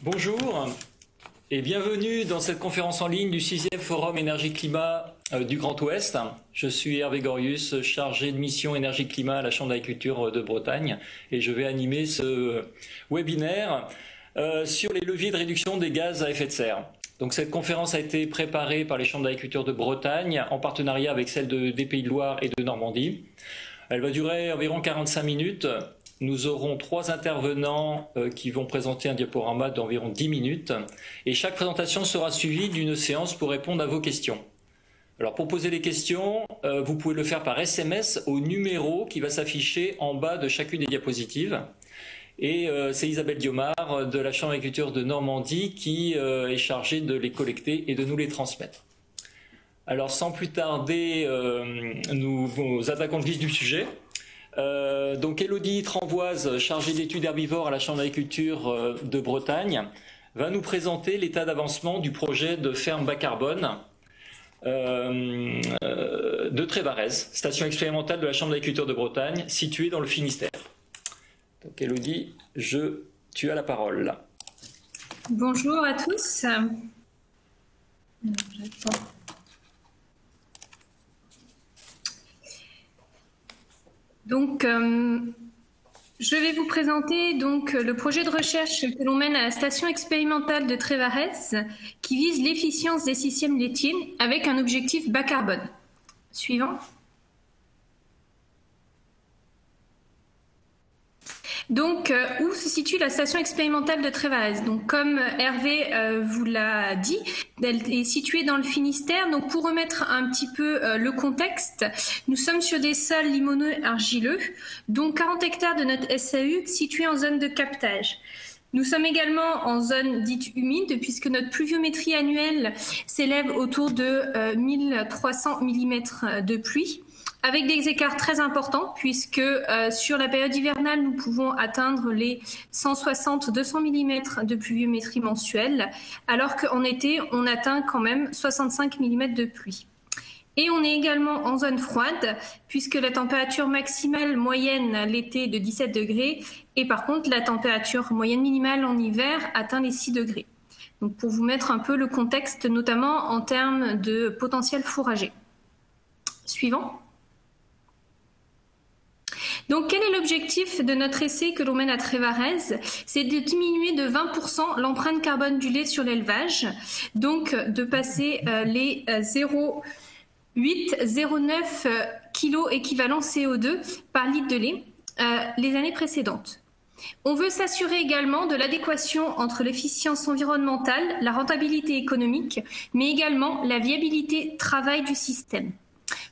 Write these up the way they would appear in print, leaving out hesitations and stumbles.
Bonjour et bienvenue dans cette conférence en ligne du 6e Forum Énergie-Climat du Grand Ouest. Je suis Hervé Gorius, chargé de mission Énergie-Climat à la Chambre d'agriculture de Bretagne et je vais animer ce webinaire sur les leviers de réduction des gaz à effet de serre. Donc cette conférence a été préparée par les chambres d'agriculture de Bretagne en partenariat avec celles des Pays de Loire et de Normandie. Elle va durer environ 45 minutes. Nous aurons 3 intervenants qui vont présenter un diaporama d'environ 10 minutes et chaque présentation sera suivie d'une séance pour répondre à vos questions. Alors pour poser les questions, vous pouvez le faire par SMS au numéro qui va s'afficher en bas de chacune des diapositives. Et c'est Isabelle Diomard de la Chambre d'agriculture de Normandie qui est chargée de les collecter et de nous les transmettre. Alors sans plus tarder, nous attaquons le vif du sujet. Donc Élodie Tramvoise, chargée d'études herbivores à la Chambre d'agriculture de Bretagne, va nous présenter l'état d'avancement du projet de ferme bas carbone de Trévarez, station expérimentale de la Chambre d'agriculture de Bretagne, située dans le Finistère. Donc Élodie, tu as la parole. Bonjour à tous. J'attends. Donc, je vais vous présenter donc le projet de recherche que l'on mène à la station expérimentale de Trévarez qui vise l'efficience des systèmes laitiers avec un objectif bas carbone. Suivant. Donc, où se situe la station expérimentale de Trévarez? Donc, comme Hervé vous l'a dit, elle est située dans le Finistère. Donc, pour remettre un petit peu le contexte, nous sommes sur des sols limoneux-argileux, dont 40 hectares de notre SAU situés en zone de captage. Nous sommes également en zone dite humide, puisque notre pluviométrie annuelle s'élève autour de 1300 mm de pluie, avec des écarts très importants, puisque sur la période hivernale, nous pouvons atteindre les 160-200 mm de pluviométrie mensuelle, alors qu'en été, on atteint quand même 65 mm de pluie. Et on est également en zone froide, puisque la température maximale moyenne l'été est de 17 degrés, et par contre, la température moyenne minimale en hiver atteint les 6 degrés. Donc pour vous mettre un peu le contexte, notamment en termes de potentiel fourrager. Suivant. Donc, quel est l'objectif de notre essai que l'on mène à Trévarez? C'est de diminuer de 20% l'empreinte carbone du lait sur l'élevage, donc de passer les 0,8-0,9 kg équivalent CO2 par litre de lait les années précédentes. On veut s'assurer également de l'adéquation entre l'efficience environnementale, la rentabilité économique, mais également la viabilité travail du système.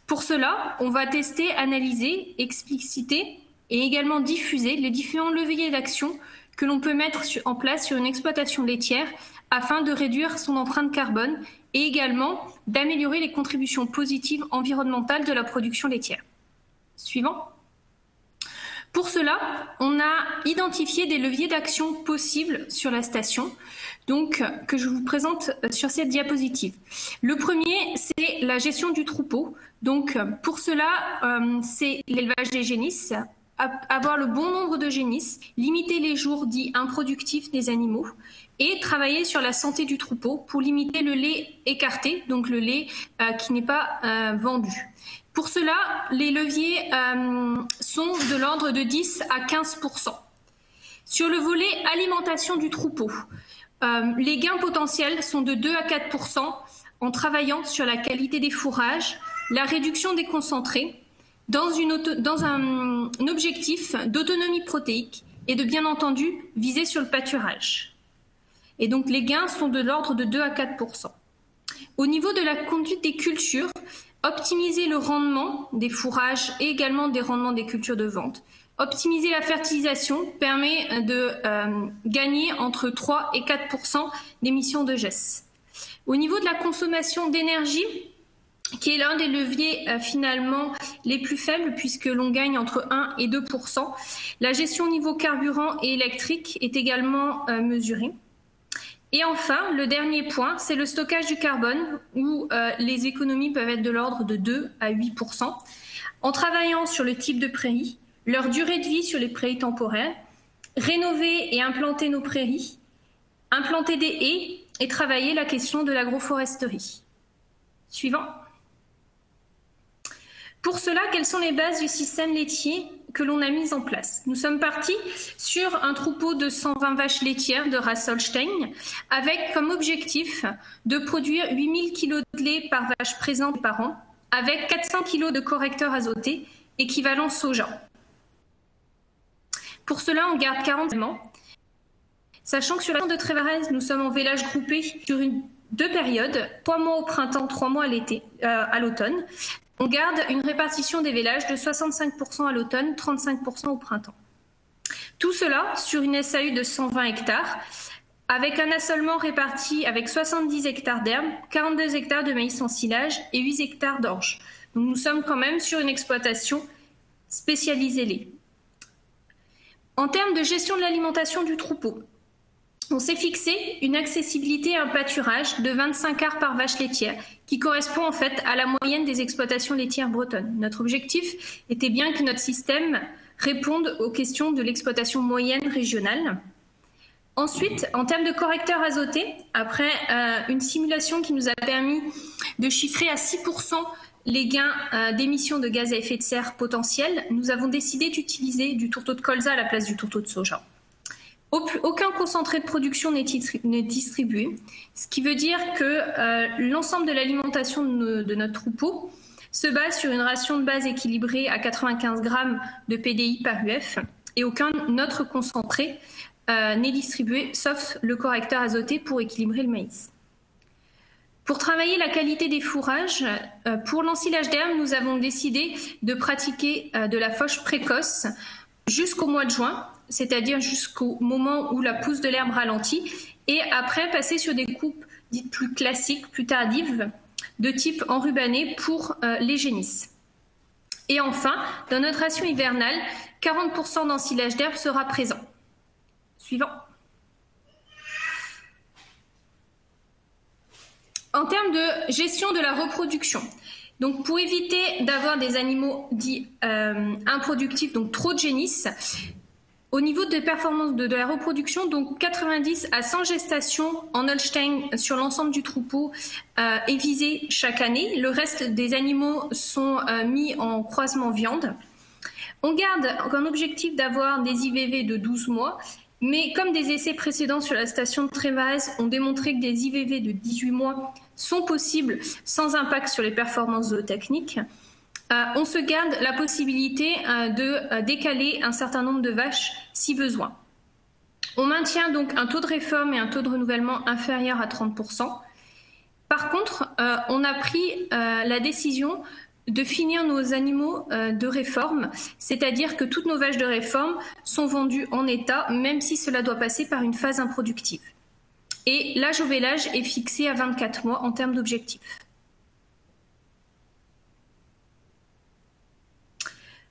Pour cela, on va tester, analyser, expliciter et également diffuser les différents leviers d'action que l'on peut mettre en place sur une exploitation laitière afin de réduire son empreinte carbone et également d'améliorer les contributions positives environnementales de la production laitière. Suivant. Pour cela, on a identifié des leviers d'action possibles sur la station, donc que je vous présente sur cette diapositive. Le premier, c'est la gestion du troupeau. Donc pour cela, c'est l'élevage des génisses, avoir le bon nombre de génisses, limiter les jours dits improductifs des animaux et travailler sur la santé du troupeau pour limiter le lait écarté, donc le lait qui n'est pas vendu. Pour cela, les leviers sont de l'ordre de 10 à 15%. Sur le volet alimentation du troupeau, les gains potentiels sont de 2 à 4% en travaillant sur la qualité des fourrages, la réduction des concentrés, dans un objectif d'autonomie protéique et de bien entendu viser sur le pâturage. Et donc les gains sont de l'ordre de 2 à 4%. Au niveau de la conduite des cultures, optimiser le rendement des fourrages et également des rendements des cultures de vente. Optimiser la fertilisation permet de gagner entre 3 et 4% d'émissions de GES. Au niveau de la consommation d'énergie, qui est l'un des leviers finalement les plus faibles puisque l'on gagne entre 1 et 2%, la gestion au niveau carburant et électrique est également mesurée. Et enfin, le dernier point, c'est le stockage du carbone où les économies peuvent être de l'ordre de 2 à 8%. En travaillant sur le type de prairies, leur durée de vie sur les prairies temporaires, rénover et implanter nos prairies, implanter des haies et travailler la question de l'agroforesterie. Suivant. Pour cela, quelles sont les bases du système laitier que l'on a mis en place? Nous sommes partis sur un troupeau de 120 vaches laitières de race Holstein avec comme objectif de produire 8000 kg de lait par vache présente par an avec 400 kg de correcteurs azotés équivalent soja. Pour cela, on garde 40 éléments. Sachant que sur la zone de Trévarez, nous sommes en vélage groupé sur deux périodes, 3 mois au printemps, 3 mois à l'automne. On garde une répartition des vélages de 65% à l'automne, 35% au printemps. Tout cela sur une SAU de 120 hectares, avec un assolement réparti avec 70 hectares d'herbe, 42 hectares de maïs en silage et 8 hectares d'orge. Donc nous sommes quand même sur une exploitation spécialisée lait. En termes de gestion de l'alimentation du troupeau, on s'est fixé une accessibilité et un pâturage de 25 arts par vache laitière, qui correspond en fait à la moyenne des exploitations laitières bretonnes. Notre objectif était bien que notre système réponde aux questions de l'exploitation moyenne régionale. Ensuite, en termes de correcteurs azotés, après une simulation qui nous a permis de chiffrer à 6% les gains d'émissions de gaz à effet de serre potentiels, nous avons décidé d'utiliser du tourteau de colza à la place du tourteau de soja. Aucun concentré de production n'est distribué, ce qui veut dire que l'ensemble de l'alimentation de notre troupeau se base sur une ration de base équilibrée à 95 grammes de PDI par UF et aucun autre concentré n'est distribué, sauf le correcteur azoté pour équilibrer le maïs. Pour travailler la qualité des fourrages, pour l'ensilage d'herbe, nous avons décidé de pratiquer de la fauche précoce jusqu'au mois de juin, c'est-à-dire jusqu'au moment où la pousse de l'herbe ralentit, et après passer sur des coupes dites plus classiques, plus tardives, de type enrubanné pour les génisses. Et enfin, dans notre ration hivernale, 40% d'ensilage d'herbe sera présent. Suivant. En termes de gestion de la reproduction, donc pour éviter d'avoir des animaux dits improductifs, donc trop de génisses, au niveau des performances de la reproduction, donc 90 à 100 gestations en Holstein sur l'ensemble du troupeau est visé chaque année. Le reste des animaux sont mis en croisement viande. On garde comme objectif d'avoir des IVV de 12 mois, mais comme des essais précédents sur la station de Trévarez ont démontré que des IVV de 18 mois sont possibles sans impact sur les performances zootechniques, on se garde la possibilité de décaler un certain nombre de vaches si besoin. On maintient donc un taux de réforme et un taux de renouvellement inférieur à 30%. Par contre, on a pris la décision de finir nos animaux de réforme, c'est-à-dire que toutes nos vaches de réforme sont vendues en état, même si cela doit passer par une phase improductive. Et l'âge au vélage est fixé à 24 mois en termes d'objectifs.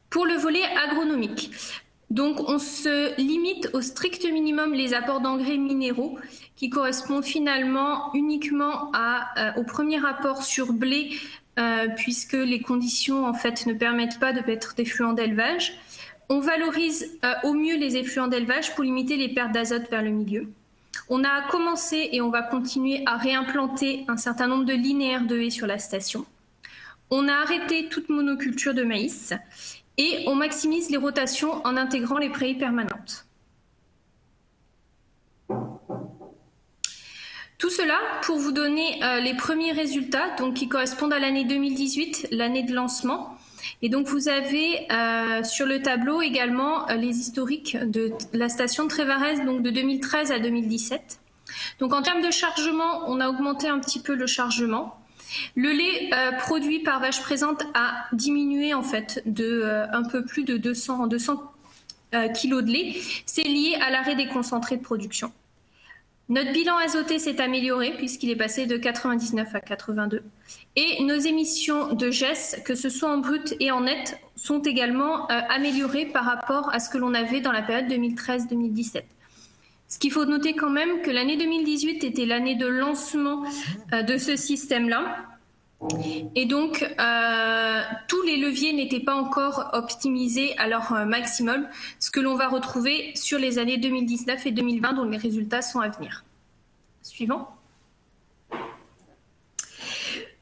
Pour le volet agronomique, donc on se limite au strict minimum les apports d'engrais minéraux qui correspondent finalement uniquement au premier apport sur blé puisque les conditions en fait ne permettent pas de mettre d'effluents d'élevage. On valorise au mieux les effluents d'élevage pour limiter les pertes d'azote vers le milieu. On a commencé et on va continuer à réimplanter un certain nombre de linéaires de haies sur la station. On a arrêté toute monoculture de maïs et on maximise les rotations en intégrant les prairies permanentes. Tout cela pour vous donner les premiers résultats donc, qui correspondent à l'année 2018, l'année de lancement. Et donc vous avez sur le tableau également les historiques de la station de Trévarez donc de 2013 à 2017. Donc en termes de chargement, on a augmenté un petit peu le chargement. Le lait produit par vache présente a diminué en fait de un peu plus de 200 kilos de lait. C'est lié à l'arrêt des concentrés de production. Notre bilan azoté s'est amélioré puisqu'il est passé de 99 à 82. Et nos émissions de GES, que ce soit en brut et en net, sont également améliorées par rapport à ce que l'on avait dans la période 2013-2017. Ce qu'il faut noter quand même que l'année 2018 était l'année de lancement de ce système-là. Et donc, tous les leviers n'étaient pas encore optimisés à leur maximum, ce que l'on va retrouver sur les années 2019 et 2020 dont les résultats sont à venir. Suivant.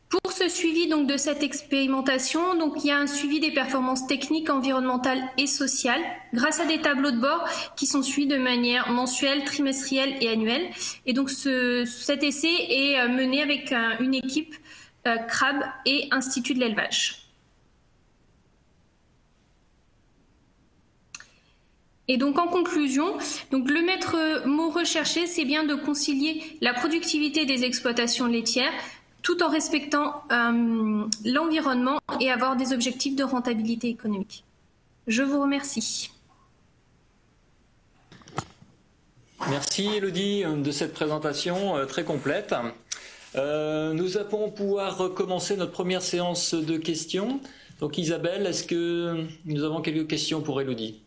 Pour ce suivi donc, de cette expérimentation, donc, il y a un suivi des performances techniques, environnementales et sociales grâce à des tableaux de bord qui sont suivis de manière mensuelle, trimestrielle et annuelle. Et donc cet essai est mené avec une équipe CRAB et Institut de l'élevage. Et donc en conclusion, donc le maître mot recherché, c'est bien de concilier la productivité des exploitations laitières tout en respectant l'environnement et avoir des objectifs de rentabilité économique. Je vous remercie. Merci Elodie de cette présentation très complète. Nous allons pouvoir commencer notre première séance de questions. Donc Isabelle, est-ce que nous avons quelques questions pour Elodie ?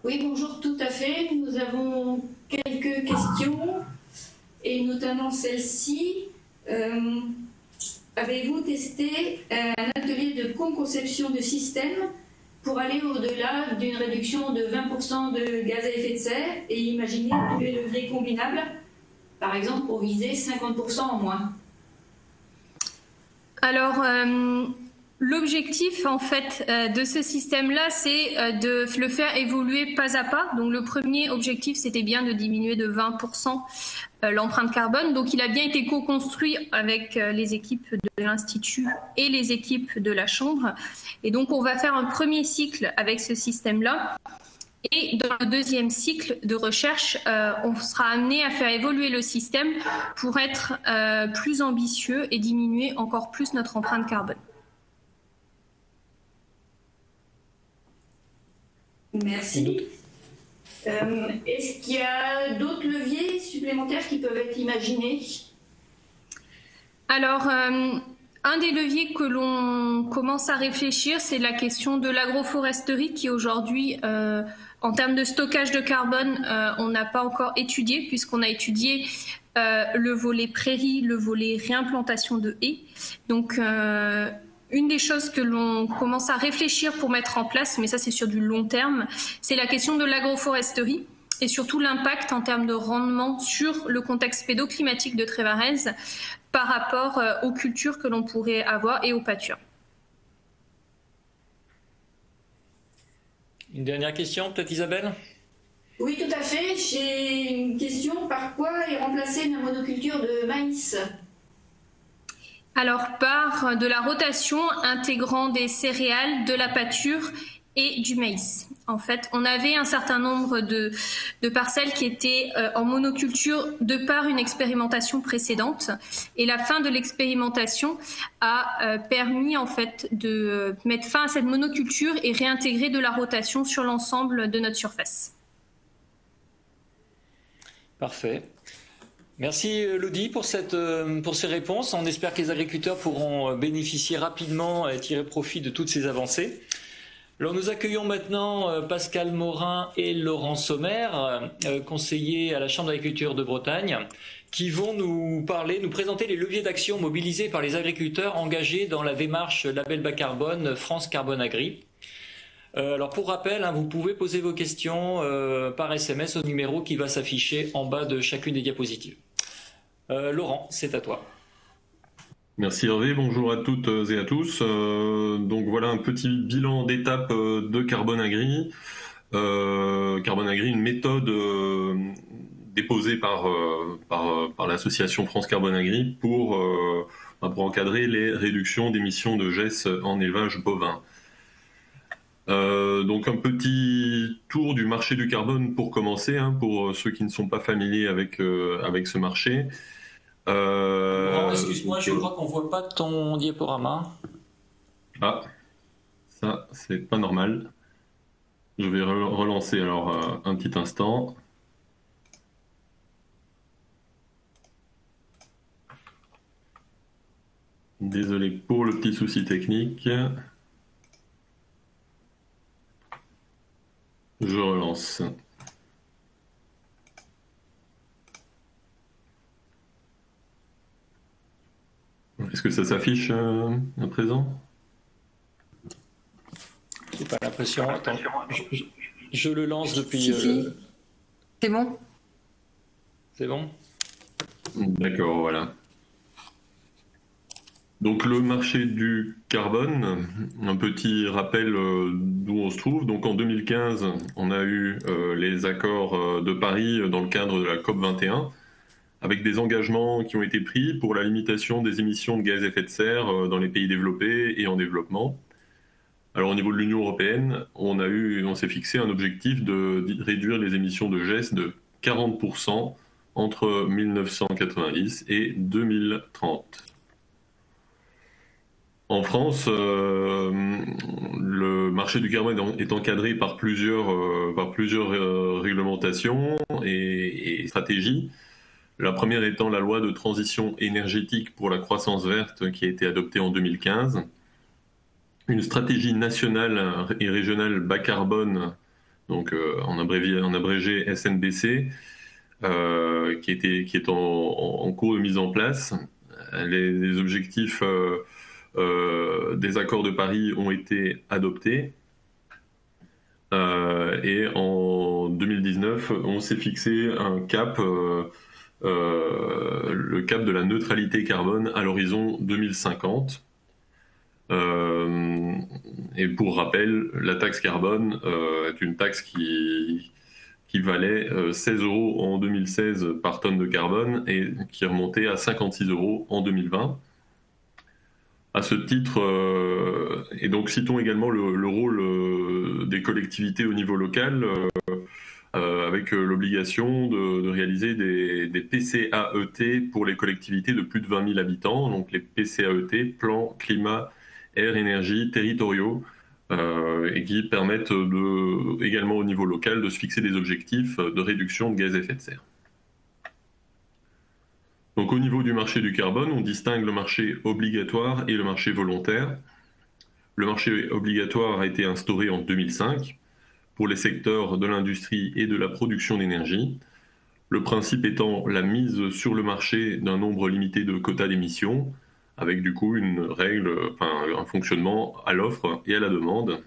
Oui, bonjour, tout à fait. Nous avons quelques questions, et notamment celle-ci. Avez-vous testé un atelier de conception de système pour aller au-delà d'une réduction de 20% de gaz à effet de serre et imaginer tous les leviers combinables, par exemple pour viser 50% en moins? Alors, l'objectif en fait de ce système-là, c'est de le faire évoluer pas à pas. Donc le premier objectif, c'était bien de diminuer de 20% l'empreinte carbone. Donc il a bien été co-construit avec les équipes de l'Institut et les équipes de la Chambre. Et donc on va faire un premier cycle avec ce système-là. Et dans le deuxième cycle de recherche, on sera amené à faire évoluer le système pour être plus ambitieux et diminuer encore plus notre empreinte carbone. Merci. Est-ce qu'il y a d'autres leviers supplémentaires qui peuvent être imaginés? Alors, un des leviers que l'on commence à réfléchir, c'est la question de l'agroforesterie qui aujourd'hui, en termes de stockage de carbone, on n'a pas encore étudié puisqu'on a étudié le volet prairie, le volet réimplantation de haies. Donc, une des choses que l'on commence à réfléchir pour mettre en place, mais ça c'est sur du long terme, c'est la question de l'agroforesterie et surtout l'impact en termes de rendement sur le contexte pédoclimatique de Trévarez par rapport aux cultures que l'on pourrait avoir et aux pâtures. Une dernière question, peut-être Isabelle ? Oui, tout à fait. J'ai une question. Par quoi est remplacée la monoculture de maïs ? Alors, par de la rotation intégrant des céréales, de la pâture et du maïs. En fait, on avait un certain nombre de parcelles qui étaient en monoculture de par une expérimentation précédente. Et la fin de l'expérimentation a permis en fait de mettre fin à cette monoculture et réintégrer de la rotation sur l'ensemble de notre surface. Parfait. Merci Lodi pour ces réponses. On espère que les agriculteurs pourront bénéficier rapidement et tirer profit de toutes ces avancées. Alors nous accueillons maintenant Pascal Morin et Laurent Sommer, conseillers à la Chambre d'agriculture de Bretagne, qui vont nous présenter les leviers d'action mobilisés par les agriculteurs engagés dans la démarche Label Bas Carbone France Carbone Agri. Alors pour rappel, vous pouvez poser vos questions par SMS au numéro qui va s'afficher en bas de chacune des diapositives. Laurent, c'est à toi. Merci Hervé, bonjour à toutes et à tous. Donc voilà un petit bilan d'étape de Carbone Agri. Carbone Agri, une méthode déposée par l'association France Carbone Agri pour encadrer les réductions d'émissions de GES en élevage bovin. Donc un petit tour du marché du carbone pour commencer, pour ceux qui ne sont pas familiers avec ce marché. Excuse-moi, je crois qu'on ne voit pas ton diaporama. Ah, ça c'est pas normal. Je vais relancer alors un petit instant. Désolé pour le petit souci technique. Je relance. Est-ce que ça s'affiche à présent? J'ai pas l'impression. Attends, je le lance depuis. Si. C'est bon. C'est bon? D'accord, voilà. Donc le marché du carbone, un petit rappel d'où on se trouve. Donc en 2015, on a eu les accords de Paris dans le cadre de la COP 21, avec des engagements qui ont été pris pour la limitation des émissions de gaz à effet de serre dans les pays développés et en développement. Alors au niveau de l'Union européenne, on s'est fixé un objectif de réduire les émissions de GES de 40% entre 1990 et 2030. En France, le marché du carbone est encadré par plusieurs réglementations et stratégies. La première étant la loi de transition énergétique pour la croissance verte qui a été adoptée en 2015. Une stratégie nationale et régionale bas carbone, donc en abrégé SNBC, qui est en cours de mise en place. Les objectifs des accords de Paris ont été adoptés. Et en 2019, on s'est fixé un cap, le cap de la neutralité carbone à l'horizon 2050. Et pour rappel, la taxe carbone est une taxe qui valait 16 € en 2016 par tonne de carbone et qui est remontée à 56 € en 2020. À ce titre, et donc citons également le rôle des collectivités au niveau local, avec l'obligation de réaliser des PCAET pour les collectivités de plus de 20 000 habitants, donc les PCAET, plans climat, air, énergie, territoriaux, et qui permettent également au niveau local de se fixer des objectifs de réduction de gaz à effet de serre. Donc au niveau du marché du carbone, on distingue le marché obligatoire et le marché volontaire. Le marché obligatoire a été instauré en 2005 pour les secteurs de l'industrie et de la production d'énergie. Le principe étant la mise sur le marché d'un nombre limité de quotas d'émissions, avec du coup une règle, un fonctionnement à l'offre et à la demande.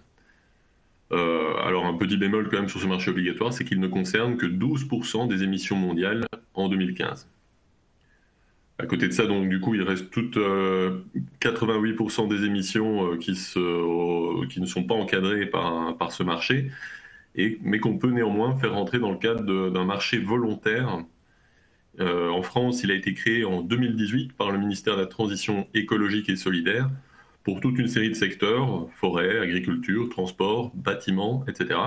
Alors un petit bémol quand même sur ce marché obligatoire, c'est qu'il ne concerne que 12% des émissions mondiales en 2015. À côté de ça, donc du coup, il reste toutes 88% des émissions qui ne sont pas encadrées par ce marché, mais qu'on peut néanmoins faire rentrer dans le cadre d'un marché volontaire. En France, il a été créé en 2018 par le ministère de la Transition écologique et solidaire pour toute une série de secteurs, forêt, agriculture, transport, bâtiments, etc.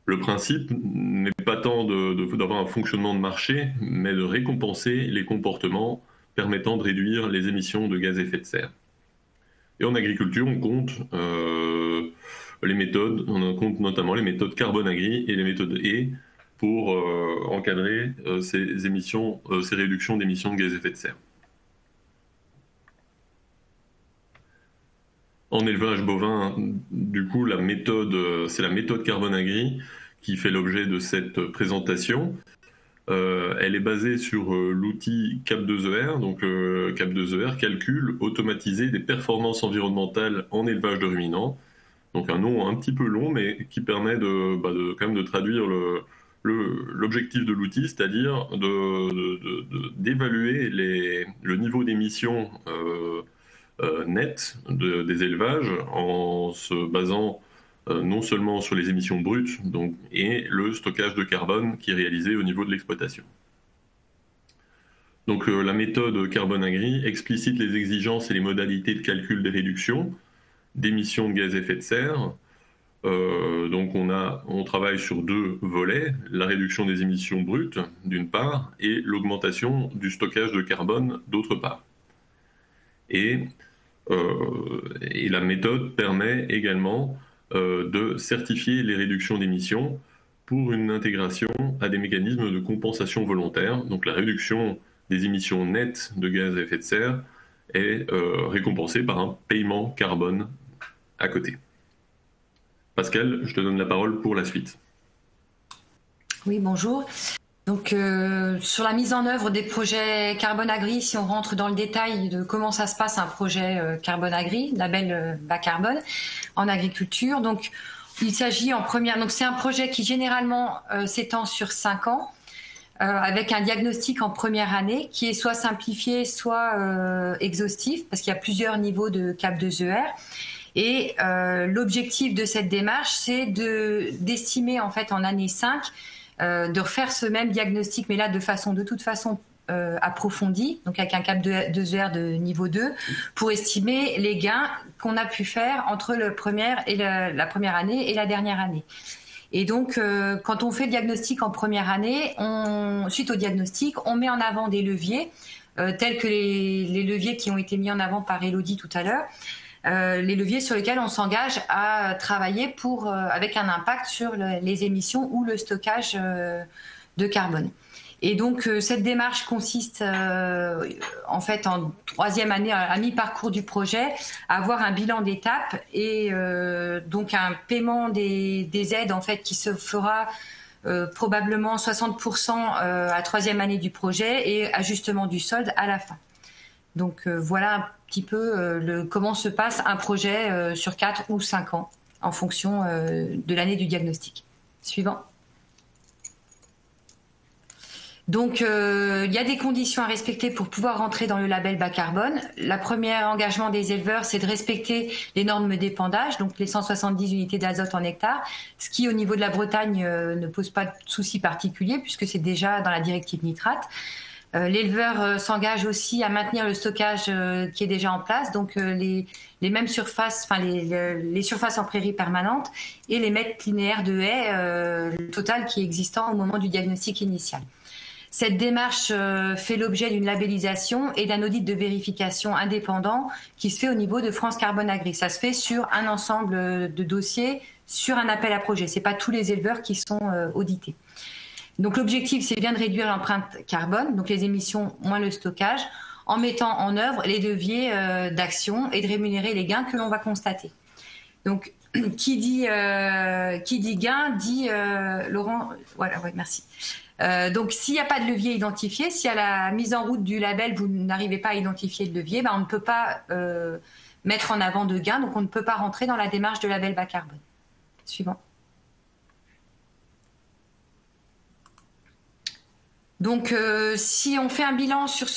Le principe n'est pas tant d'avoir un fonctionnement de marché, mais de récompenser les comportements permettant de réduire les émissions de gaz à effet de serre. Et en agriculture, on compte les méthodes, on compte notamment les méthodes Carbone Agri et les méthodes E pour encadrer ces réductions d'émissions de gaz à effet de serre. En élevage bovin, du coup, c'est la méthode Carbone Agri qui fait l'objet de cette présentation. Elle est basée sur l'outil CAP2ER. Donc, CAP2ER, calcul automatisé des performances environnementales en élevage de ruminants. Donc, un nom un petit peu long, mais qui permet quand même de traduire l'objectif de l'outil, c'est-à-dire d'évaluer le niveau d'émissions net des élevages en se basant non seulement sur les émissions brutes et le stockage de carbone qui est réalisé au niveau de l'exploitation. Donc la méthode Carbone Agri explicite les exigences et les modalités de calcul des réductions d'émissions de gaz à effet de serre. Donc on travaille sur deux volets, la réduction des émissions brutes d'une part et l'augmentation du stockage de carbone d'autre part. Et la méthode permet également de certifier les réductions d'émissions pour une intégration à des mécanismes de compensation volontaire. Donc la réduction des émissions nettes de gaz à effet de serre est récompensée par un paiement carbone à côté. Pascal, je te donne la parole pour la suite. Oui, bonjour. Donc, sur la mise en œuvre des projets Carbone Agri, si on rentre dans le détail de comment ça se passe un projet Carbone Agri, label bas carbone, en agriculture. Donc, il s'agit donc c'est un projet qui généralement s'étend sur 5 ans. avec un diagnostic en première année qui est soit simplifié, soit exhaustif, parce qu'il y a plusieurs niveaux de CAP2ER. Et l'objectif de cette démarche, c'est d'estimer en fait en année 5, de refaire ce même diagnostic, mais là de toute façon approfondie, donc avec un CAP2ER de niveau 2, pour estimer les gains qu'on a pu faire entre la première année et la dernière année. Et donc, quand on fait le diagnostic en première année, suite au diagnostic, on met en avant des leviers, tels que les leviers qui ont été mis en avant par Élodie tout à l'heure, les leviers sur lesquels on s'engage à travailler avec un impact sur les émissions ou le stockage de carbone. Et donc, cette démarche consiste en fait en troisième année, à mi-parcours du projet, à avoir un bilan d'étape et donc un paiement des aides en fait qui se fera probablement 60% à troisième année du projet et ajustement du solde à la fin. Donc voilà un petit peu comment se passe un projet sur 4 ou 5 ans en fonction de l'année du diagnostic. Suivant. Donc, il y a des conditions à respecter pour pouvoir rentrer dans le label bas carbone. La première engagement des éleveurs, c'est de respecter les normes d'épandage, donc les 170 unités d'azote en hectare, ce qui, au niveau de la Bretagne, ne pose pas de souci particulier puisque c'est déjà dans la directive nitrate. L'éleveur s'engage aussi à maintenir le stockage qui est déjà en place, donc les mêmes surfaces, enfin les surfaces en prairie permanente et les mètres linéaires de haies, le total qui est existant au moment du diagnostic initial. Cette démarche fait l'objet d'une labellisation et d'un audit de vérification indépendant qui se fait au niveau de France Carbone Agri. Ça se fait sur un ensemble de dossiers, sur un appel à projet. C'est pas tous les éleveurs qui sont audités. Donc l'objectif, c'est bien de réduire l'empreinte carbone, donc les émissions moins le stockage, en mettant en œuvre les leviers d'action et de rémunérer les gains que l'on va constater. Donc qui dit gain dit Laurent. Voilà, ouais, merci. Donc, s'il n'y a pas de levier identifié, si à la mise en route du label, vous n'arrivez pas à identifier le levier, on ne peut pas mettre en avant de gains, donc on ne peut pas rentrer dans la démarche de label bas carbone. Suivant. Donc, si on fait un bilan sur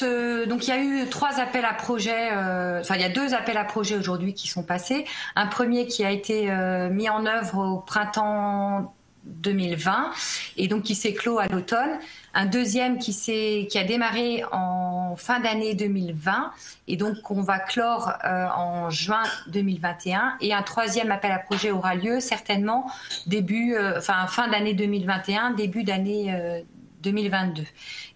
donc il y a eu 3 appels à projets, il y a 2 appels à projets aujourd'hui qui sont passés. Un premier qui a été mis en œuvre au printemps 2020 et donc qui s'est clos à l'automne, un deuxième qui a démarré en fin d'année 2020 et donc qu'on va clore en juin 2021 et un troisième appel à projet aura lieu certainement fin d'année 2021, début d'année 2022.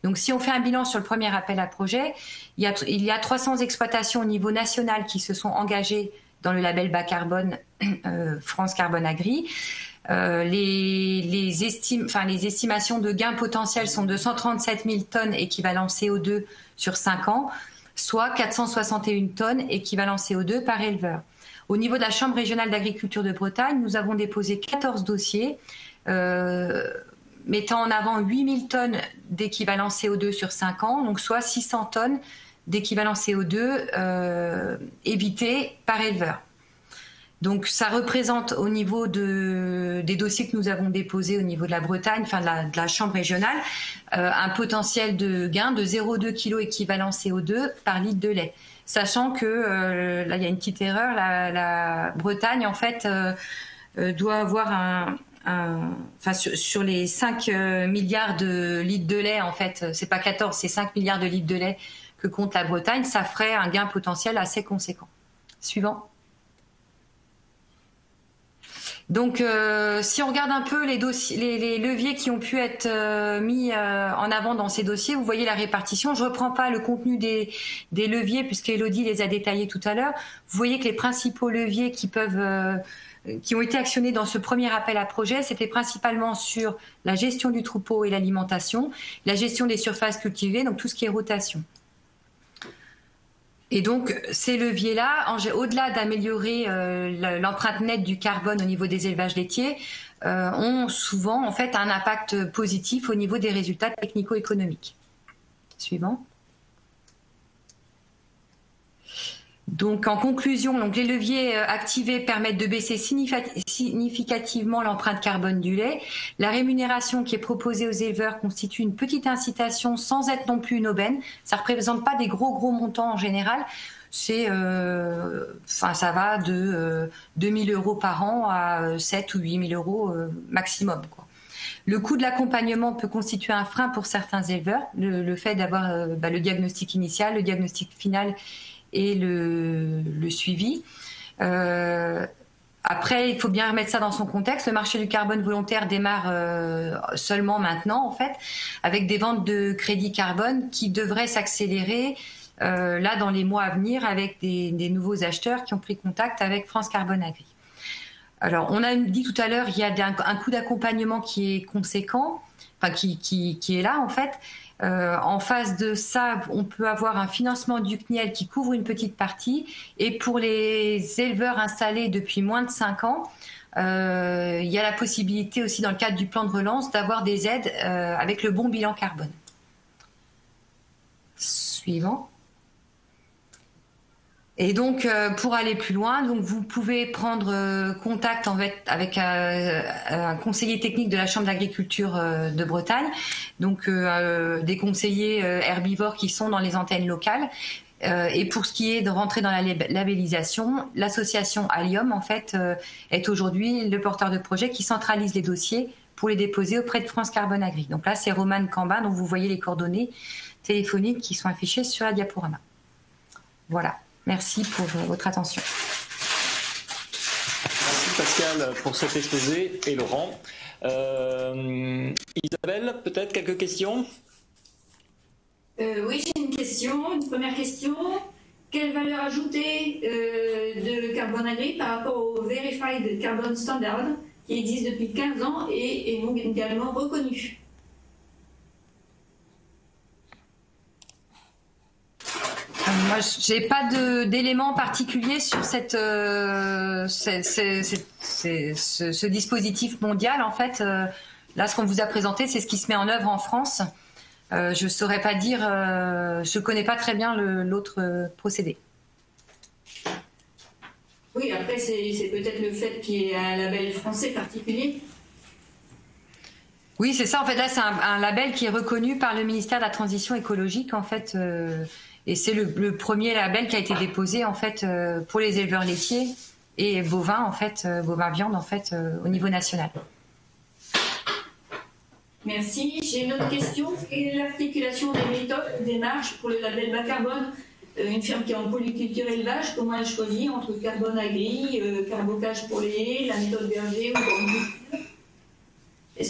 Donc si on fait un bilan sur le premier appel à projet, il y a 300 exploitations au niveau national qui se sont engagées dans le label bas carbone France Carbone Agri. Les estimations de gains potentiels sont de 137 000 tonnes équivalent CO2 sur 5 ans, soit 461 tonnes équivalent CO2 par éleveur. Au niveau de la Chambre régionale d'agriculture de Bretagne, nous avons déposé 14 dossiers mettant en avant 8 000 tonnes d'équivalent CO2 sur 5 ans, donc soit 600 tonnes d'équivalent CO2 évitées par éleveur. Donc ça représente au niveau des dossiers que nous avons déposés au niveau de la Bretagne, de la Chambre régionale, un potentiel de gain de 0,2 kg équivalent CO2 par litre de lait. Sachant que, là il y a une petite erreur, la Bretagne en fait doit avoir sur les 5 milliards de litres de lait, en fait, c'est pas 14, c'est 5 milliards de litres de lait que compte la Bretagne, ça ferait un gain potentiel assez conséquent. Suivant. Donc, si on regarde un peu les leviers qui ont pu être mis en avant dans ces dossiers, vous voyez la répartition. Je reprends pas le contenu des leviers puisque Élodie les a détaillés tout à l'heure. Vous voyez que les principaux leviers qui ont été actionnés dans ce premier appel à projet, c'était principalement sur la gestion du troupeau et l'alimentation, la gestion des surfaces cultivées, donc tout ce qui est rotation. Et donc, ces leviers-là, au-delà d'améliorer l'empreinte nette du carbone au niveau des élevages laitiers, ont souvent en fait un impact positif au niveau des résultats technico-économiques. Suivant. Donc, en conclusion, les leviers activés permettent de baisser significativement l'empreinte carbone du lait. La rémunération qui est proposée aux éleveurs constitue une petite incitation sans être non plus une aubaine. Ça ne représente pas des gros montants en général. Ça va de 2 000 euros par an à 7 ou 8 000 euros maximum, quoi. Le coût de l'accompagnement peut constituer un frein pour certains éleveurs. Le fait d'avoir le diagnostic initial, le diagnostic final et le suivi. Après, il faut bien remettre ça dans son contexte. Le marché du carbone volontaire démarre seulement maintenant, en fait, avec des ventes de crédits carbone qui devraient s'accélérer là dans les mois à venir avec des nouveaux acheteurs qui ont pris contact avec France Carbone Agri. Alors, on a dit tout à l'heure, il y a un coût d'accompagnement qui est conséquent, enfin qui est là en fait. En face de ça, on peut avoir un financement du CNIEL qui couvre une petite partie. Et pour les éleveurs installés depuis moins de 5 ans, il y a la possibilité aussi dans le cadre du plan de relance d'avoir des aides avec le bon bilan carbone. Suivant. Et donc, pour aller plus loin, donc vous pouvez prendre contact avec un conseiller technique de la Chambre d'agriculture de Bretagne, donc des conseillers herbivores qui sont dans les antennes locales. Et pour ce qui est de rentrer dans la labellisation, l'association Allium, en fait, est aujourd'hui le porteur de projet qui centralise les dossiers pour les déposer auprès de France Carbone Agri. Donc là, c'est Romane Cambin, dont vous voyez les coordonnées téléphoniques qui sont affichées sur la diaporama. Voilà. Merci pour votre attention. Merci Pascal pour cet exposé et Laurent. Isabelle, peut-être quelques questions ? Oui, j'ai une question. Une première question. Quelle valeur ajoutée de Carbone Agri par rapport au Verified Carbon Standard qui existe depuis 15 ans et est mondialement reconnu ? Moi, j'ai pas d'éléments particuliers sur ce dispositif mondial. En fait, là, ce qu'on vous a présenté, c'est ce qui se met en œuvre en France. Je saurais pas dire, je connais pas très bien l'autre procédé. Oui, après, c'est peut-être le fait qu'il y ait un label français particulier. Oui, c'est ça. En fait, là, c'est un label qui est reconnu par le ministère de la Transition écologique, en fait. Et c'est le premier label qui a été déposé en fait pour les éleveurs laitiers et bovins en fait, bovins viande en fait au niveau national. Merci. J'ai une autre question. Quelle est l'articulation des méthodes, des démarches pour le label bas carbone ? Une ferme qui est en polyculture élevage, comment elle choisit entre Carbone Agri, carbocage pour les haies, la méthode berger ou permaculture ?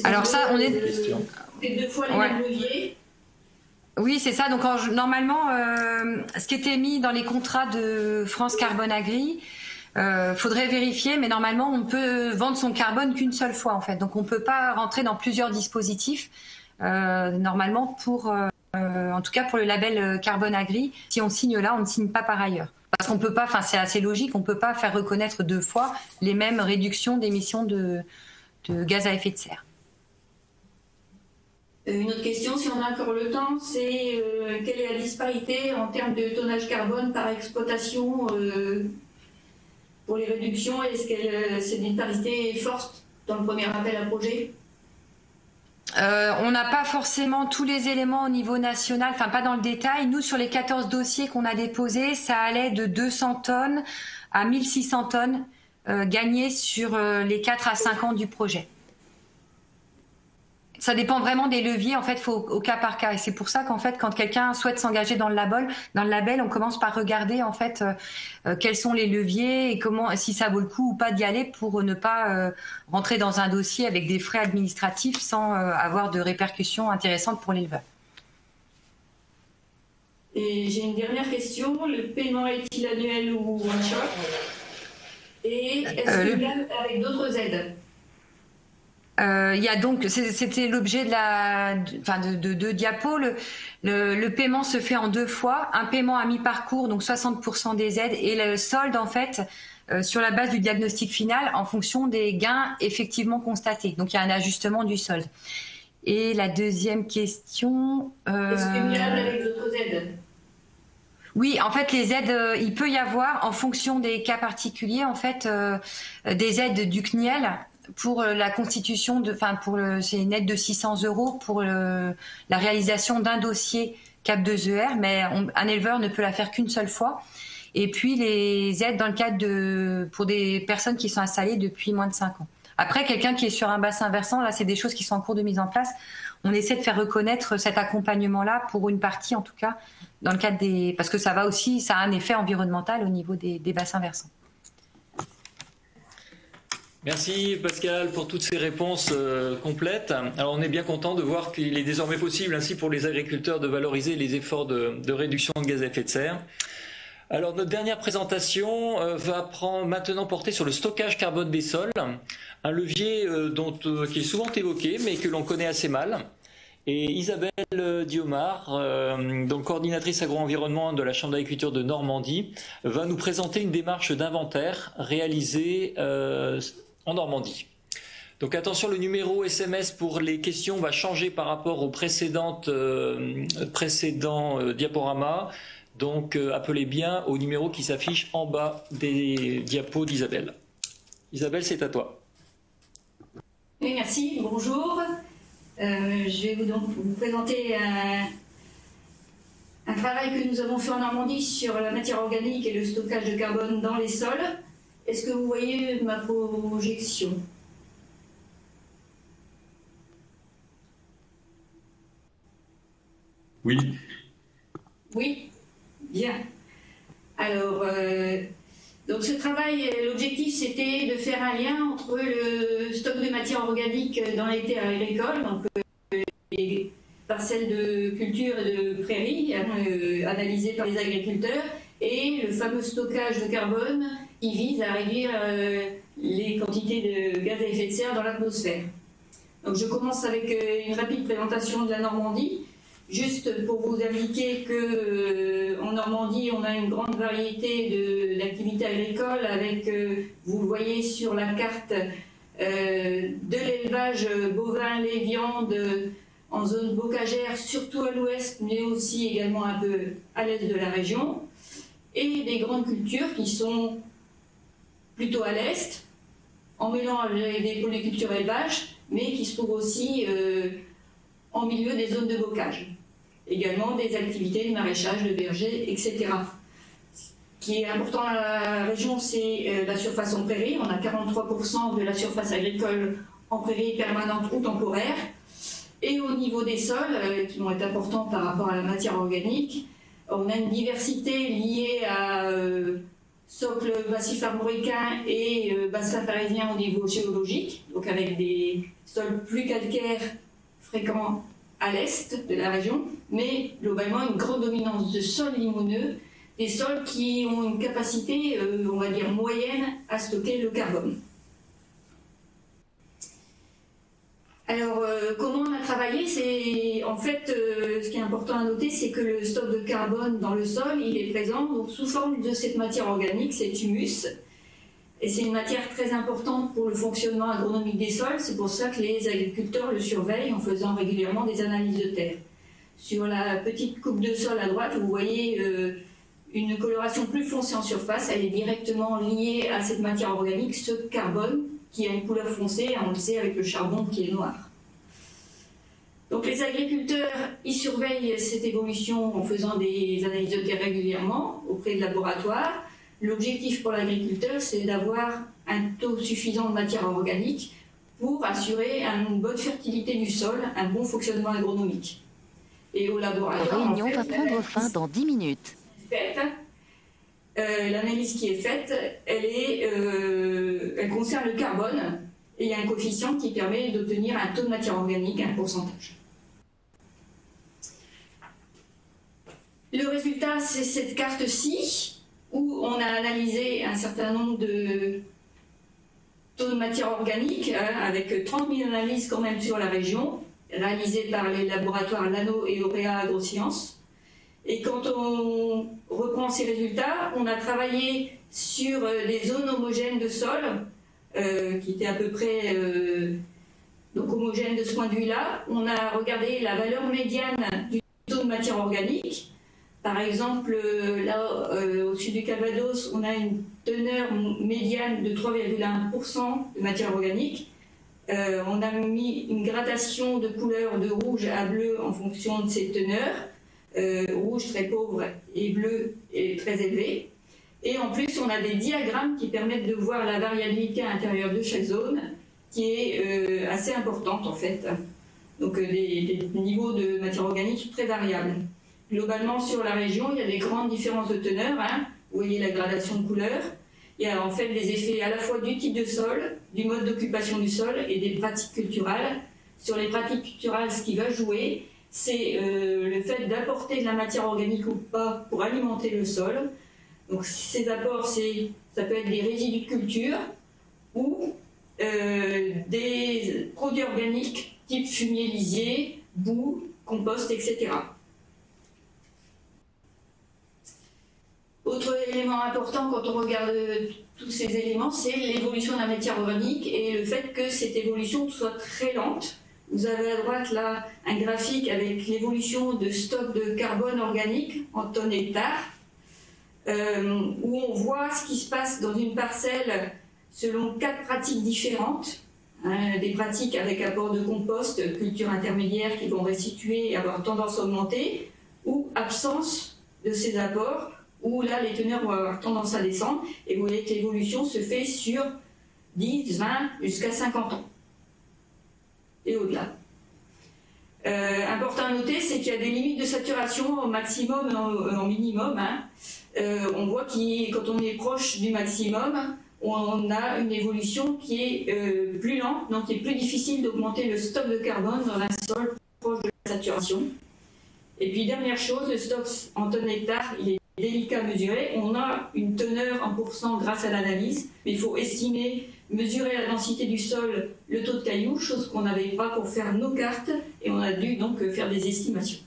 Alors ça, on est deux fois les mêmes leviers. Oui, c'est ça. Donc normalement, ce qui était mis dans les contrats de France Carbone Agri, faudrait vérifier, mais normalement, on peut vendre son carbone qu'une seule fois, en fait. Donc on peut pas rentrer dans plusieurs dispositifs. Normalement, en tout cas pour le label Carbone Agri, si on signe là, on ne signe pas par ailleurs. Parce qu'on peut pas. Enfin, c'est assez logique. On peut pas faire reconnaître 2 fois les mêmes réductions d'émissions de gaz à effet de serre. Une autre question, si on a encore le temps, c'est quelle est la disparité en termes de tonnage carbone par exploitation pour les réductions ? Est-ce que cette disparité est forte dans le premier appel à projet ? On n'a pas forcément tous les éléments au niveau national, enfin pas dans le détail. Nous, sur les 14 dossiers qu'on a déposés, ça allait de 200 tonnes à 1600 tonnes gagnées sur les 4 à 5 ans du projet. Ça dépend vraiment des leviers, en fait, faut au cas par cas. Et c'est pour ça qu'en fait, quand quelqu'un souhaite s'engager dans le label, on commence par regarder en fait quels sont les leviers et comment, si ça vaut le coup ou pas d'y aller pour ne pas rentrer dans un dossier avec des frais administratifs sans avoir de répercussions intéressantes pour l'éleveur. Et j'ai une dernière question. Le paiement est-il annuel ou one shot ? Et est-ce qu'il y a avec d'autres aides ? Il y a donc, c'était l'objet de deux diapos. Le paiement se fait en 2 fois. Un paiement à mi-parcours, donc 60% des aides, et le solde en fait sur la base du diagnostic final en fonction des gains effectivement constatés. Donc il y a un ajustement du solde. Et la deuxième question. Est-ce cumulable avec d'autres aides ? Oui, en fait, les aides, il peut y avoir, en fonction des cas particuliers, en fait, des aides du CNIEL pour la constitution c'est une aide de 600 € pour la réalisation d'un dossier CAP 2ER, mais un éleveur ne peut la faire qu'une seule fois. Et puis les aides dans le cadre pour des personnes qui sont installées depuis moins de 5 ans. Après, quelqu'un qui est sur un bassin versant, là, c'est des choses qui sont en cours de mise en place. On essaie de faire reconnaître cet accompagnement-là pour une partie, en tout cas, dans le cadre parce que ça a un effet environnemental au niveau des bassins versants. Merci Pascal pour toutes ces réponses complètes. Alors on est bien content de voir qu'il est désormais possible ainsi pour les agriculteurs de valoriser les efforts de réduction de gaz à effet de serre. Alors notre dernière présentation va maintenant porter sur le stockage carbone des sols, un levier qui est souvent évoqué mais que l'on connaît assez mal. Et Isabelle Diomard, donc coordinatrice agro-environnement de la Chambre d'agriculture de Normandie, va nous présenter une démarche d'inventaire réalisée en Normandie. Donc attention, le numéro SMS pour les questions va changer par rapport aux précédents diaporamas. Donc appelez bien au numéro qui s'affiche en bas des diapos d'Isabelle. Isabelle, c'est à toi. Oui, merci. Bonjour. Je vais vous présenter un travail que nous avons fait en Normandie sur la matière organique et le stockage de carbone dans les sols. Est-ce que vous voyez ma projection ? Oui. Oui ? Bien. Alors, donc ce travail, l'objectif c'était de faire un lien entre le stock de matière organique dans les terres agricoles, donc les parcelles de culture et de prairies analysées par les agriculteurs, et le fameux stockage de carbone qui vise à réduire les quantités de gaz à effet de serre dans l'atmosphère. Donc je commence avec une rapide présentation de la Normandie. Juste pour vous indiquer qu'en Normandie, on a une grande variété d'activités agricoles avec, vous le voyez sur la carte, de l'élevage bovin, lait, viande en zone bocagère, surtout à l'ouest, mais aussi également un peu à l'est de la région, et des grandes cultures qui sont plutôt à l'est, en mélange avec des polycultures élevage, mais qui se trouvent aussi en milieu des zones de bocage. Également des activités de maraîchage, de verger, etc. Ce qui est important dans la région, c'est la surface en prairie. On a 43% de la surface agricole en prairie permanente ou temporaire. Et au niveau des sols, qui vont être importants par rapport à la matière organique, on a une diversité liée à socle massif armoricain et bassin parisien au niveau géologique, donc avec des sols plus calcaires fréquents à l'est de la région, mais globalement une grande dominance de sols limoneux, des sols qui ont une capacité, on va dire, moyenne à stocker le carbone. Alors, comment on a travaillé ? En fait, ce qui est important à noter, c'est que le stock de carbone dans le sol, il est présent donc, sous forme de cette matière organique, cet humus. Et c'est une matière très importante pour le fonctionnement agronomique des sols. C'est pour ça que les agriculteurs le surveillent en faisant régulièrement des analyses de terre. Sur la petite coupe de sol à droite, vous voyez une coloration plus foncée en surface. Elle est directement liée à cette matière organique, ce carbone, qui a une couleur foncée, on le sait, avec le charbon qui est noir. Donc les agriculteurs, ils surveillent cette évolution en faisant des analyses de terre régulièrement auprès de laboratoires. L'objectif pour l'agriculteur, c'est d'avoir un taux suffisant de matière organique pour assurer une bonne fertilité du sol, un bon fonctionnement agronomique. Et au laboratoire, la réunion va prendre fin dans 10 minutes. L'analyse qui est faite, elle concerne le carbone et il y a un coefficient qui permet d'obtenir un taux de matière organique, un pourcentage. Le résultat, c'est cette carte-ci, où on a analysé un certain nombre de taux de matière organique, avec 30 000 analyses quand même sur la région, réalisées par les laboratoires Lano et Auréa Agrosciences. Et quand on reprend ces résultats, on a travaillé sur des zones homogènes de sol, qui étaient à peu près donc homogènes de ce point de vue-là. On a regardé la valeur médiane du taux de matière organique Par exemple, là, au sud du Calvados, on a une teneur médiane de 3,1% de matière organique. On a mis une gradation de couleur de rouge à bleu en fonction de ces teneurs. Rouge très pauvre et bleu est très élevé. Et en plus, on a des diagrammes qui permettent de voir la variabilité à l'intérieur de chaque zone, qui est assez importante en fait. Donc des niveaux de matière organique très variables. Globalement, sur la région, il y a des grandes différences de teneur. Vous voyez la gradation de couleur. Il y a en fait des effets à la fois du type de sol, du mode d'occupation du sol et des pratiques culturales. Sur les pratiques culturales, ce qui va jouer, c'est le fait d'apporter de la matière organique ou pas pour alimenter le sol. Donc ces apports, ça peut être des résidus de culture ou des produits organiques type fumier lisier, boue, compost, etc. Autre élément important quand on regarde tous ces éléments, c'est l'évolution de la matière organique et le fait que cette évolution soit très lente. Vous avez à droite là un graphique avec l'évolution de stock de carbone organique en tonnes hectares, où on voit ce qui se passe dans une parcelle selon 4 pratiques différentes. Des pratiques avec apport de compost, culture intermédiaire qui vont restituer et avoir tendance à augmenter, ou absence de ces apports, où là les teneurs vont avoir tendance à descendre, et vous voyez que l'évolution se fait sur 10, 20, jusqu'à 50 ans, et au-delà. Important à noter, c'est qu'il y a des limites de saturation au maximum et au minimum. On voit que quand on est proche du maximum, on a une évolution qui est plus lente, donc il est plus difficile d'augmenter le stock de carbone dans un sol proche de la saturation. Et puis dernière chose, le stock en tonnes hectares, il est délicat à mesurer. On a une teneur en pourcent grâce à l'analyse, mais il faut estimer, mesurer la densité du sol, le taux de cailloux, chose qu'on n'avait pas pour faire nos cartes, et on a dû donc faire des estimations.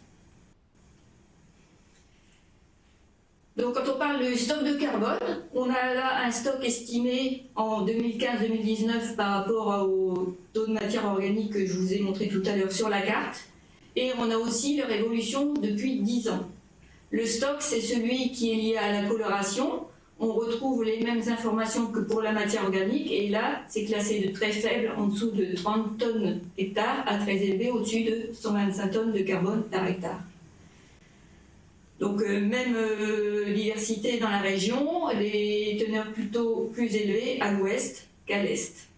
Donc quand on parle de stock de carbone, on a là un stock estimé en 2015-2019 par rapport au taux de matière organique que je vous ai montré tout à l'heure sur la carte. Et on a aussi leur évolution depuis 10 ans. Le stock, c'est celui qui est lié à la coloration. On retrouve les mêmes informations que pour la matière organique. Et là, c'est classé de très faible, en dessous de 30 tonnes hectare, à très élevé, au-dessus de 125 tonnes de carbone par hectare. Donc même diversité dans la région, les teneurs plutôt plus élevées à l'ouest qu'à l'est.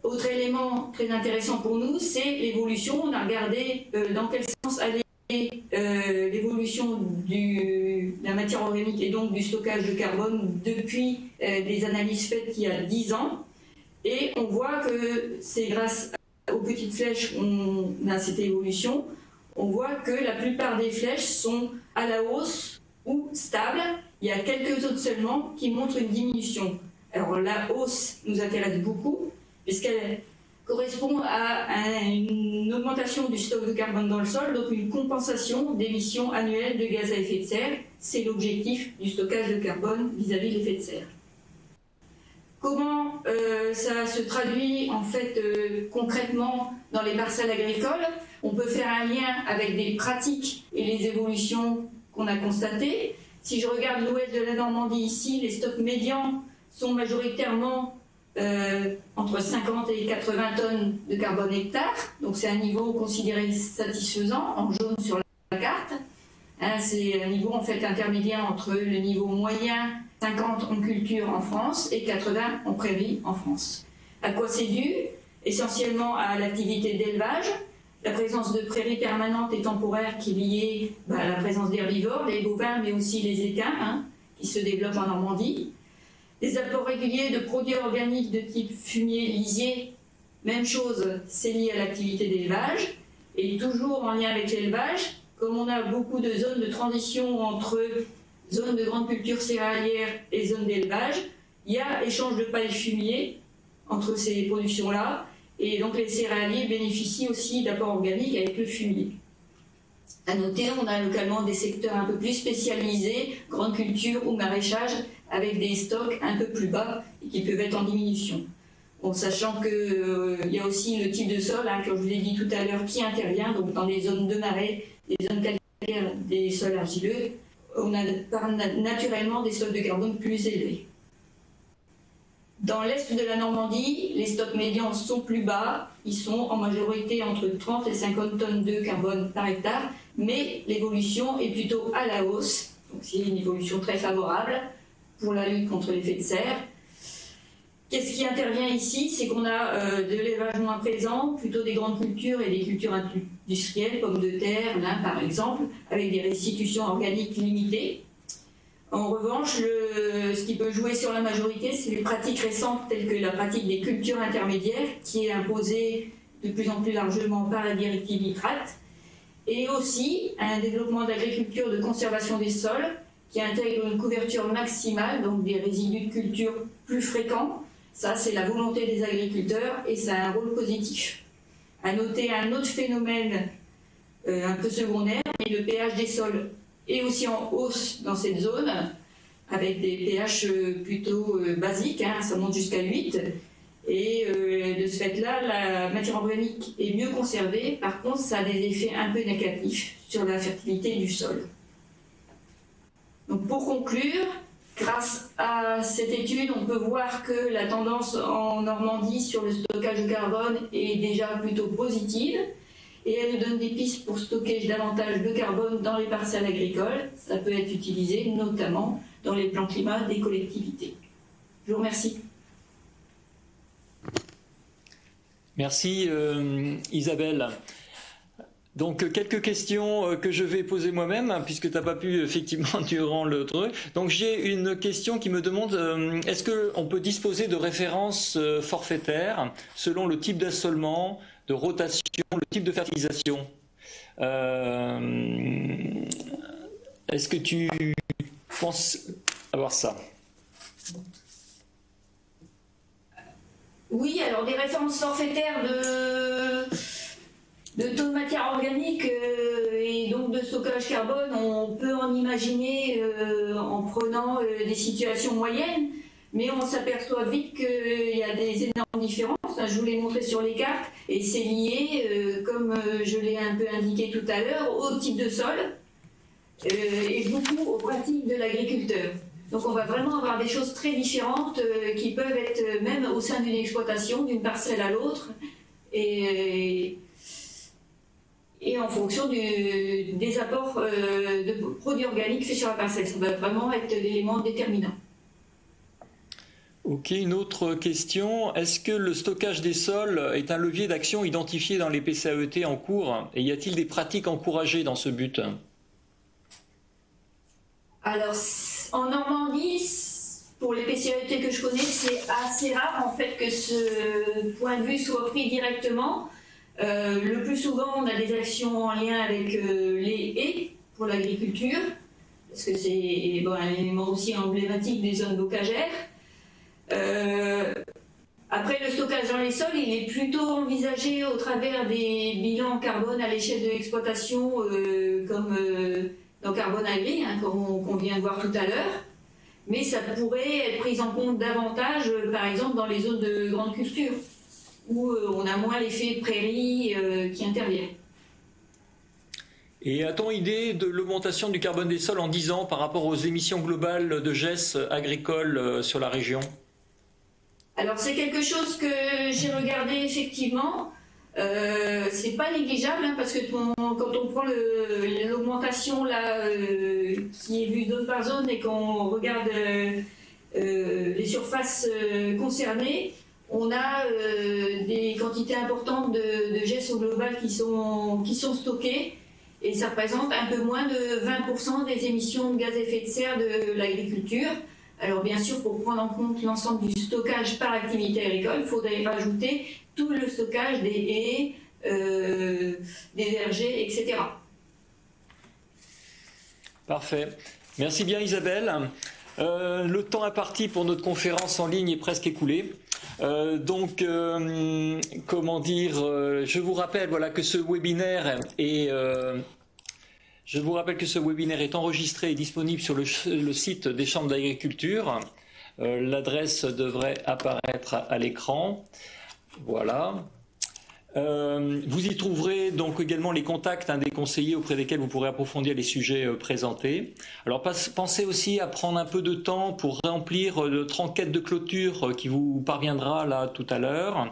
Autre élément très intéressant pour nous, c'est l'évolution. On a regardé dans quel sens allait l'évolution de la matière organique et donc du stockage de carbone depuis des analyses faites il y a 10 ans. Et on voit que c'est grâce aux petites flèches qu'on a cette évolution. On voit que la plupart des flèches sont à la hausse ou stables. Il y a quelques autres seulement qui montrent une diminution. Alors la hausse nous intéresse beaucoup puisqu'elle correspond à une augmentation du stock de carbone dans le sol, donc une compensation d'émissions annuelles de gaz à effet de serre. C'est l'objectif du stockage de carbone vis-à-vis de l'effet de serre. Comment ça se traduit en fait concrètement dans les parcelles agricoles? On peut faire un lien avec des pratiques et les évolutions qu'on a constatées. Si je regarde l'ouest de la Normandie ici, les stocks médians sont majoritairement entre 50 et 80 tonnes de carbone hectare. Donc c'est un niveau considéré satisfaisant, en jaune sur la carte. C'est un niveau en fait intermédiaire entre le niveau moyen 50 en culture en France et 80 en prairie en France. À quoi c'est dû? Essentiellement à l'activité d'élevage, la présence de prairies permanentes et temporaires qui est liée à la présence d'herbivores, les bovins mais aussi les équins qui se développent en Normandie. Des apports réguliers de produits organiques de type fumier lisier, même chose, c'est lié à l'activité d'élevage. Et toujours en lien avec l'élevage, comme on a beaucoup de zones de transition entre zones de grande culture céréalière et zones d'élevage, il y a échange de paille fumier entre ces productions-là. Et donc les céréaliers bénéficient aussi d'apports organiques avec le fumier. À noter, on a localement des secteurs un peu plus spécialisés, grande culture ou maraîchage, avec des stocks un peu plus bas et qui peuvent être en diminution. Bon, sachant qu'il y a aussi le type de sol, comme je vous l'ai dit tout à l'heure, qui intervient donc dans les zones de marais, des zones calcaires, des des sols argileux, on a naturellement des stocks de carbone plus élevés. Dans l'est de la Normandie, les stocks médians sont plus bas, ils sont en majorité entre 30 et 50 tonnes de carbone par hectare, mais l'évolution est plutôt à la hausse, donc c'est une évolution très favorable pour la lutte contre l'effet de serre. Qu'est-ce qui intervient ici? C'est qu'on a de l'élevage moins présent, plutôt des grandes cultures et des cultures industrielles, pommes de terre, lin par exemple, avec des restitutions organiques limitées. En revanche, ce qui peut jouer sur la majorité, c'est les pratiques récentes telles que la pratique des cultures intermédiaires, qui est imposée de plus en plus largement par la directive nitrate, et aussi un développement d'agriculture de conservation des sols, qui intègre une couverture maximale, donc des résidus de culture plus fréquents. Ça, c'est la volonté des agriculteurs et ça a un rôle positif. À noter un autre phénomène un peu secondaire, mais le pH des sols est aussi en hausse dans cette zone, avec des pH plutôt basiques, hein, ça monte jusqu'à 8. Et de ce fait-là, la matière organique est mieux conservée. Par contre, ça a des effets un peu négatifs sur la fertilité du sol. Donc pour conclure, grâce à cette étude, on peut voir que la tendance en Normandie sur le stockage de carbone est déjà plutôt positive et elle nous donne des pistes pour stocker davantage de carbone dans les parcelles agricoles. Ça peut être utilisé notamment dans les plans climat des collectivités. Je vous remercie. Merci Isabelle. Donc quelques questions que je vais poser moi-même, puisque tu n'as pas pu effectivement durant le truc. Donc j'ai une question qui me demande, est-ce qu'on peut disposer de références forfaitaires selon le type d'assolement, de rotation, le type de fertilisation? Est-ce que tu penses avoir ça? Oui, alors des références forfaitaires de taux de matière organique et donc de stockage carbone, on peut en imaginer en prenant des situations moyennes, mais on s'aperçoit vite qu'il y a des énormes différences. Je vous l'ai montré sur les cartes et c'est lié, comme je l'ai un peu indiqué tout à l'heure, au type de sol et beaucoup aux pratiques de l'agriculteur. Donc on va vraiment avoir des choses très différentes qui peuvent être même au sein d'une exploitation, d'une parcelle à l'autre, et en fonction des apports de produits organiques faits sur la parcelle. Ça va vraiment être l'élément déterminant. Ok, une autre question. Est-ce que le stockage des sols est un levier d'action identifié dans les PCAET en cours? Et y a-t-il des pratiques encouragées dans ce but? Alors, en Normandie, pour les PCAET que je connais, c'est assez rare en fait que ce point de vue soit pris directement. Le plus souvent, on a des actions en lien avec les haies pour l'agriculture, parce que c'est un élément aussi emblématique des zones bocagères. Après, le stockage dans les sols, il est plutôt envisagé au travers des bilans carbone à l'échelle de l'exploitation, comme dans Carbone Agri, hein, comme on vient de voir tout à l'heure. Mais ça pourrait être pris en compte davantage, par exemple, dans les zones de grande culture, où on a moins l'effet prairie qui intervient. Et a-t-on idée de l'augmentation du carbone des sols en 10 ans par rapport aux émissions globales de GES agricoles sur la région? Alors c'est quelque chose que j'ai regardé effectivement. C'est pas négligeable hein, parce que quand on prend l'augmentation là qui est vue zone par zone et qu'on regarde les surfaces concernées, on a des quantités importantes de GES au global qui sont stockées et ça représente un peu moins de 20% des émissions de gaz à effet de serre de l'agriculture. Alors bien sûr, pour prendre en compte l'ensemble du stockage par activité agricole, il faudrait rajouter tout le stockage des haies, des vergers, etc. Parfait. Merci bien Isabelle. Le temps imparti pour notre conférence en ligne est presque écoulé. Comment dire, je vous rappelle que ce webinaire est... Je vous rappelle que ce webinaire est enregistré et disponible sur le site des chambres d'agriculture. L'adresse devrait apparaître à l'écran. Voilà. Vous y trouverez donc également les contacts des conseillers auprès desquels vous pourrez approfondir les sujets présentés. Alors pensez aussi à prendre un peu de temps pour remplir notre enquête de clôture qui vous parviendra là tout à l'heure.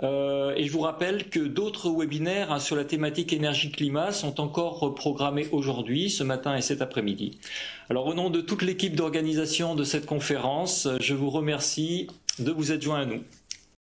Et je vous rappelle que d'autres webinaires sur la thématique énergie-climat sont encore programmés aujourd'hui, ce matin et cet après-midi. Alors au nom de toute l'équipe d'organisation de cette conférence, je vous remercie de vous être joints à nous.